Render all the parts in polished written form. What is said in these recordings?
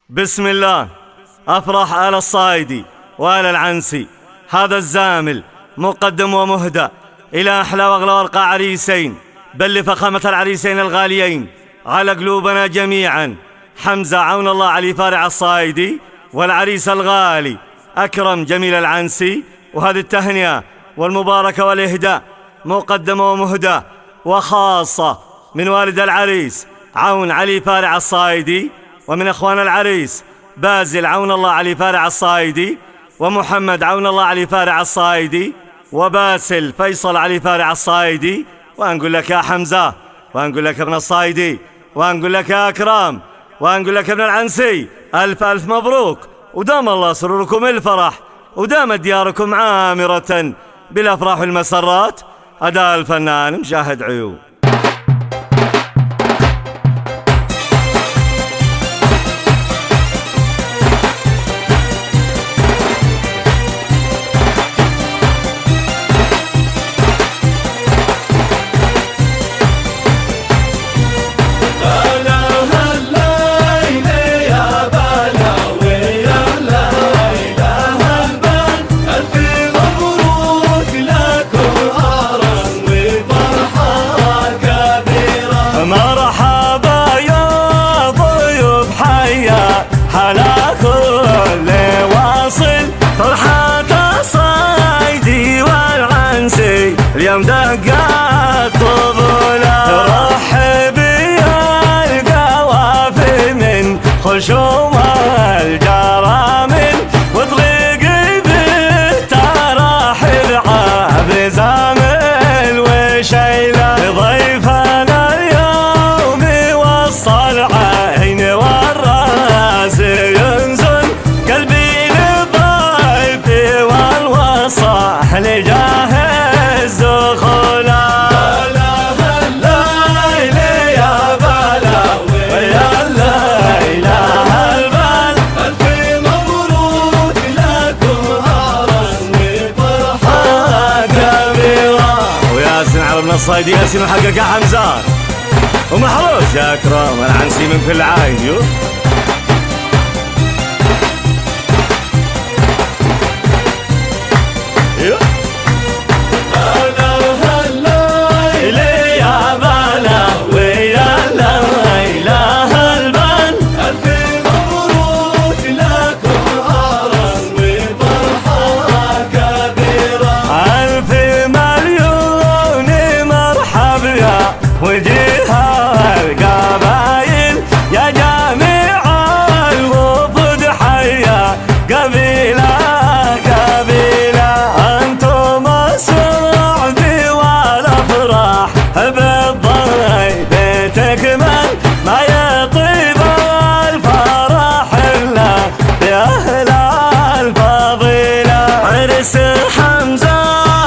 بسم الله. أفرح آل الصايدي وآل العنسي، هذا الزامل مقدم ومهدى إلى أحلى وأغلى وأرقى عريسين، بل لفخامة العريسين الغاليين على قلوبنا جميعا، حمزة عون الله علي فارع الصايدي والعريس الغالي أكرم جميل العنسي. وهذه التهنئة والمباركة والإهداء مقدمة ومهدى وخاصة من والد العريس عون علي فارع الصايدي، ومن أخوان العريس بازل عون الله علي فارع الصايدي، ومحمد عون الله علي فارع الصايدي، وباسل فيصل علي فارع الصايدي. وأنقول لك يا حمزة، وأنقول لك ابن الصايدي، وأنقول لك يا أكرم، وأنقول لك ابن العنسي، ألف ألف مبروك، ودام الله سروركم الفرح، ودامت دياركم عامرة بالأفراح والمسرات. أداء الفنان مشاهد عيون. اليوم دقات طبولة، رحب يا القوافي من خشوم الجرامل، وطريق بالتراحل عاب زامل وشيلة. ضيفنا اليوم وصل العين والراس ينزل، قلبي للضيف والوصح لجاه الصايدي ياسين وحقك يا حمزة، ومحروس يا أكرم العنسي من كل عين. وجيها القبايل يا جميع الوفد حيا، قبيلة قبيلة أنتم السعد والأفراح، بالضيف تكمل ما يطيب الفرح إلا بأهل الفضيلة. عرس حمزة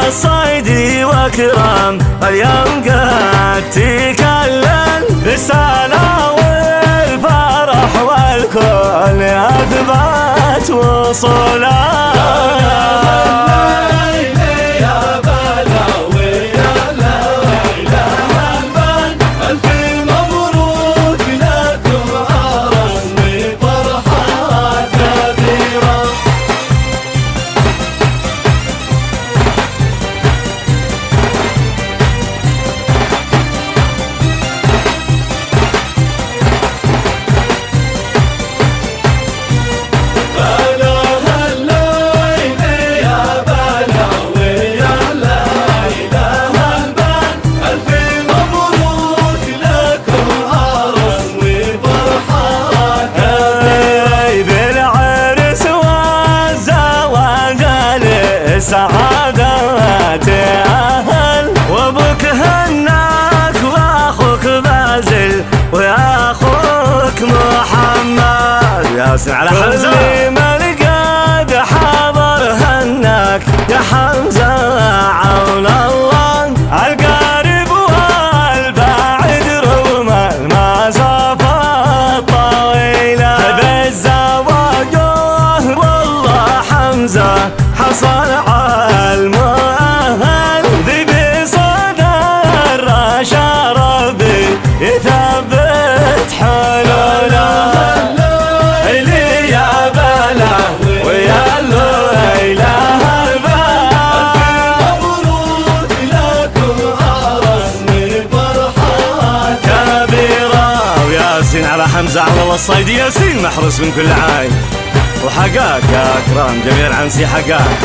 الصايدي وأكرم اليوم قد تكلل بالسلام والفرح، والكل أثبت وصوله. سعادات أهل، وابوك هناك واخوك بازل واخوك محمد ياسين على حمزة، من قد حضر هناك يا حمزة عون الله، القريب والبعيد رغم المسافة الطويلة، بالزواج والله حمزة حصل على المؤهل، ذي بصدر شربي يثبت حلوله. حمزة عون الله الصايدي ياسين محروس من كل عين، وحقاك يا أكرم جميل العنسي حقاك.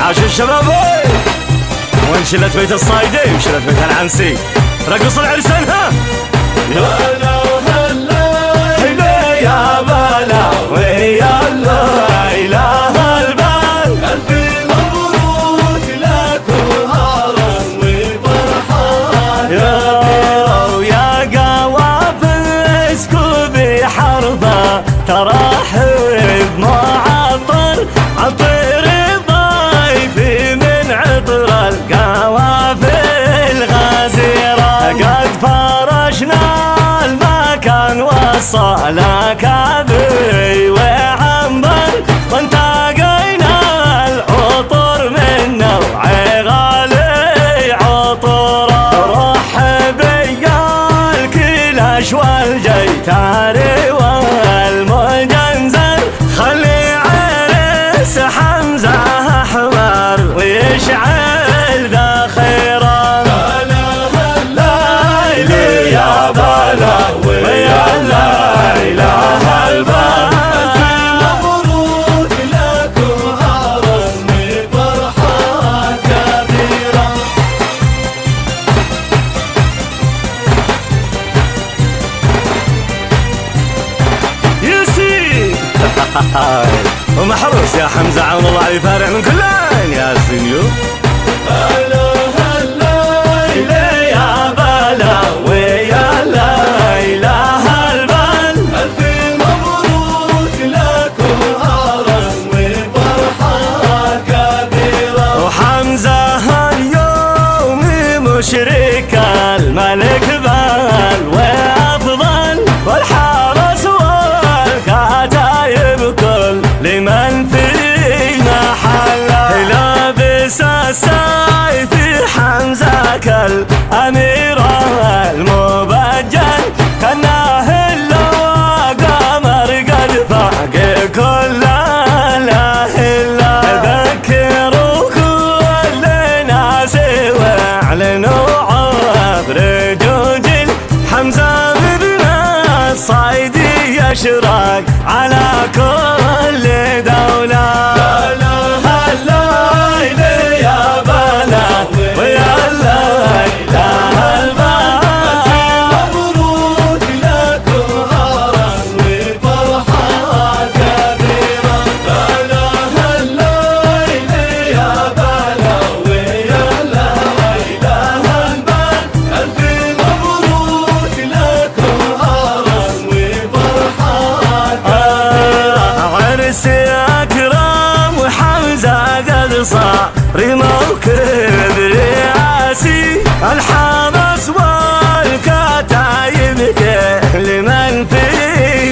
عاش الشباب وين شلت بيت الصايدي وشلت بيت العنسي، رقص العرسان ها يا هلا وهلا يا بلا ويا إله البال، ألف مبروك لك وهرس وفرحان يا قوافز كوبي حربة ترحب معطر عطر ضيفي من عطر القوافل غزيرة، قد فرشنا المكان وصلك أبي وعنبر وانتقينا العطر من نوع غالي عطره، رحب يا الكلاش والجيتاري والمجنزر، خلي عرس حمزة أحمر ويشعل ذا خيره. يا بلا ويا لا إله البال، مبروك لك وعرس بفرحة كبيرة. ياسين ومحروس يا حمزة عون الله علي فارع من كلين ياسين يو يا بلا ويا لا إله البال، ألف مبروك لك وعرس وفرحة كبيرة. وحمزة اليوم مشرك الملك بال وأفضل، والحرس والكتايب كل لمن في محله، لابس السيف حمزة كالأميرة المبجل، كناه اللواء قمر قد فاق كل الأهلة، ذكروا كل الناس واعلنوا عبر جوجل، حمزة بن الصايدي يشرق على كل دولة. أكرم وحمزة قد صار موكب رئاسي، الحرس والكتايب كل من في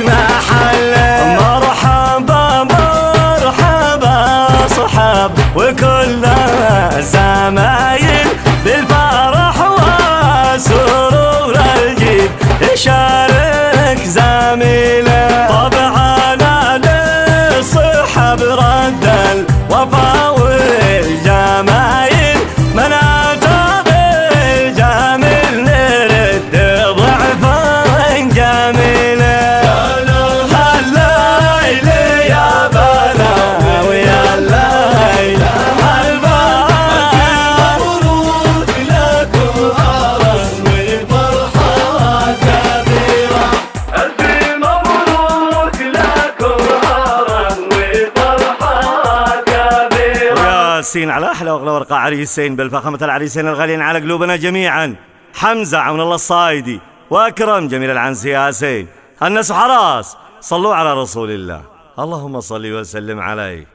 محله، مرحبا مرحبا صحاب وكل الزمايل، بالفرح وسرور الجيل يشارك زميله، طبعا برد الوفا والجمايل، من أتى بالجميل نرد ضعفا جميلا. الليل يا بلا ويا الليل البال، مبروك لك وعرس وفرحة كبيرة، ألف مبروك لك وعرس ياسين على أحلى وأغلى ورقة عريسين بالفخامة العريسين الغاليين على قلوبنا جميعا، حمزة عون الله الصايدي وأكرم جميل العنسي ياسين، الناس حراس صلوا على رسول الله، اللهم صل وسلم عليه.